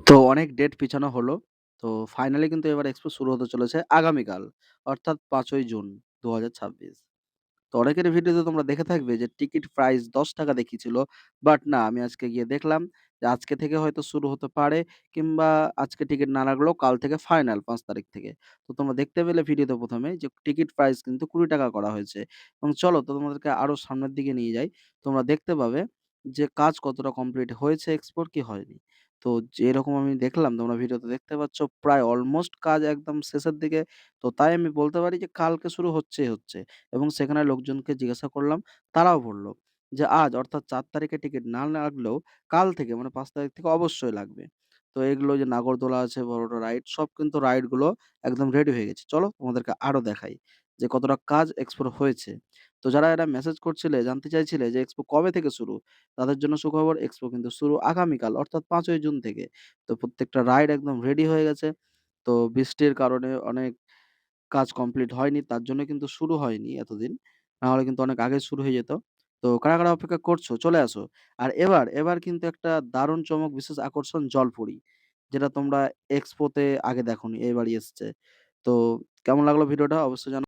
তো অনেক ডেট পিছানো হলো। তো ফাইনালি কিন্তু এবার এক্সপো শুরু হতে চলেছে আগামীকাল। অর্থাৎ ৫ই জুন ২০২৬। তো অনেকের ভিডিওতে তোমরা দেখে থাকবে যে টিকিট প্রাইস ৳১০ দেখিয়েছিল। বাট না, আমি আজকে গিয়ে দেখলাম যে আজকে থেকে হয়তো শুরু হতে পারে, কিংবা আজকে টিকিট না লাগলেও কাল থেকে ফাইনাল ৫ তারিখ থেকে। তো তোমরা দেখতে পেলে ভিডিওতে ১ম এই যে টিকিট প্রাইস কিন্তু ৳২০ করা হয়েছে। এবং চলো তো তোমাদেরকে আরো সামনের দিকে নিয়ে যাই। তোমরা দেখতে পাবে যে কাজ কতটা কমপ্লিট হয়েছে এক্সপোর, কি হয়নি। তো যেরকম আমি দেখলাম, তোমরা ভিডিওতে দেখতে পাচ্ছ প্রায় অলমোস্ট কাজ একদম শেষের দিকে। তো তাই আমি বলতে পারি যে কালকে শুরু হচ্ছেই হচ্ছে। এবং সেখানে লোকজনকে জিজ্ঞাসা করলাম, তারাও বলল যে আজ অর্থাৎ ৪ তারিখে টিকিট না লাগলেও কাল থেকে মানে ৫ তারিখ থেকে অবশ্যই লাগবে। তো এগুলো যে নাগরদোলা আছে, বড়, বড় রাইড, সব কিন্তু রাইডগুলো একদম রেডি হয়ে গেছে। চলো তোমাদেরকে আরো দেখাই যে কতটা কাজ এক্সপোর হয়েছে। তো যারা এরা মেসেজ করছিলে, জানতে চাইছিলে যে এক্সপো কবে থেকে শুরু? তাদের জন্য সুখবর, এক্সপো কিন্তু শুরু আগামীকাল অর্থাৎ ৫ই জুন থেকে। তো প্রত্যেকটা রাইড একদম রেডি হয়ে গেছে। তো বৃষ্টির কারণে অনেক কাজ কমপ্লিট হয়নি। তার জন্য কিন্তু শুরু হয়নি এতদিন। না হলে কিন্তু অনেক আগে শুরু হয়ে যেত। তো কারা, কারা অপেক্ষা করছো? চলে আসো। আর এবার কিন্তু একটা দারুণ চমক, বিশেষ আকর্ষণ জলপুরি। যেটা তোমরা এক্সপো তে আগে দেখোনি, এবারই এসছে। তো কেমন লাগলো ভিডিওটা অবশ্যই